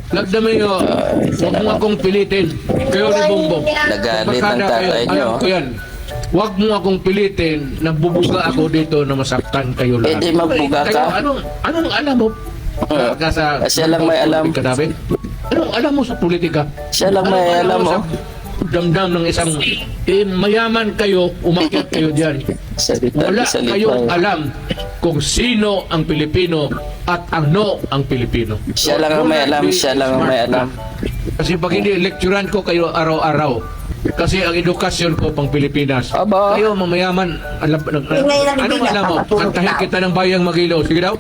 Lagdamay nyo, huwag mo akong pilitin. Kayo ni Bongbong. Nagalit ang Barkada kayo, tatay alam nyo. ko yan. Huwag mo akong pilitin na bubuga ako dito na masaktan kayo lahat. di magbuga ka. Kayo, anong alam mo? Siya lang may alam. Katabi? Anong alam mo sa politika? Siya lang may alam mo. Damdam ng isang mayaman kayo, umakyat kayo diyan. Wala kayong alam kung sino ang Pilipino at ano ang Pilipino. Siya lang ang may alam, siya lang ang may alam. Kasi pag hindi, lecturean ko kayo araw-araw. Kasi ang edukasyon ko pang Pilipinas. Aba. Kayo mamayaman, anong alam mo? Kantahin kita ng bayang Magilaw. Sige daw.